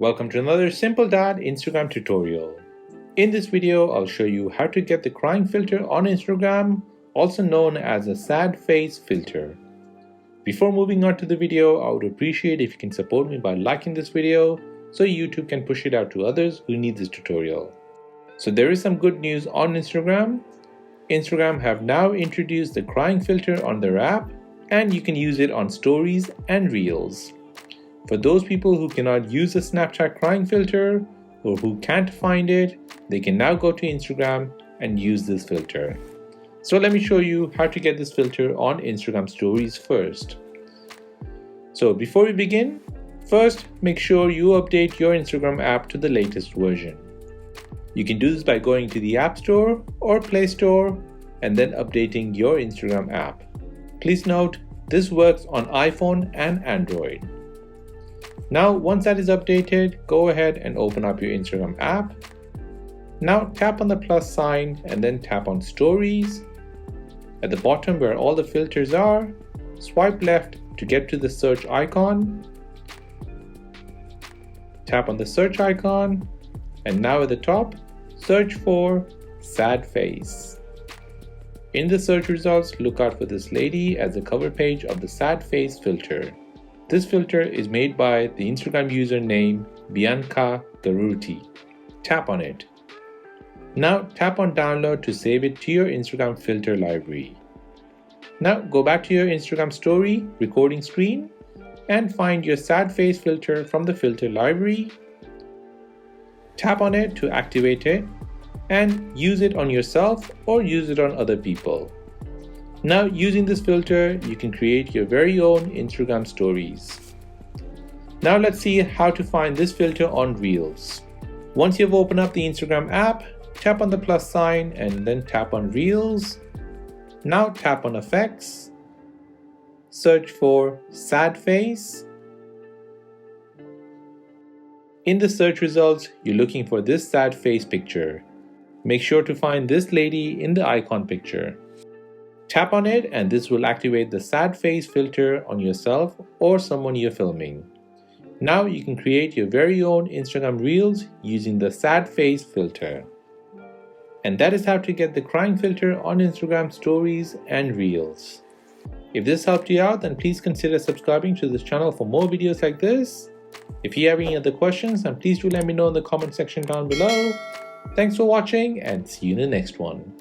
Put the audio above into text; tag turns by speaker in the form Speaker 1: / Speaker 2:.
Speaker 1: Welcome to another Simple Dad Instagram tutorial. In this video, I'll show you how to get the crying filter on Instagram, also known as a sad face filter. Before moving on to the video, I would appreciate if you can support me by liking this video so YouTube can push it out to others who need this tutorial. So there is some good news on Instagram. Instagram have now introduced the crying filter on their app, and you can use it on stories and reels. For those people who cannot use the Snapchat crying filter or who can't find it, they can now go to Instagram and use this filter. So let me show you how to get this filter on Instagram stories first. So before we begin, first make sure you update your Instagram app to the latest version. You can do this by going to the App Store or Play Store and then updating your Instagram app. Please note, this works on iPhone and Android. Now, once that is updated, go ahead and open up your Instagram app. Now tap on the plus sign and then tap on Stories. At the bottom where all the filters are, swipe left to get to the search icon. Tap on the search icon, and now at the top, search for sad face. In the search results, look out for this lady as the cover page of the sad face filter. This filter is made by the Instagram user name Bianca Garuti. Tap on it. Now tap on download to save it to your Instagram filter library. Now go back to your Instagram story recording screen and find your sad face filter from the filter library. Tap on it to activate it and use it on yourself or use it on other people. Now using this filter, you can create your very own Instagram stories. Now let's see how to find this filter on Reels. Once you've opened up the Instagram app, tap on the plus sign and then tap on Reels. Now tap on Effects. Search for sad face. In the search results, you're looking for this sad face picture. Make sure to find this lady in the icon picture. Tap on it and this will activate the sad face filter on yourself or someone you're filming. Now you can create your very own Instagram Reels using the sad face filter. And that is how to get the crying filter on Instagram stories and Reels. If this helped you out, then please consider subscribing to this channel for more videos like this. If you have any other questions, then please do let me know in the comment section down below. Thanks for watching and see you in the next one.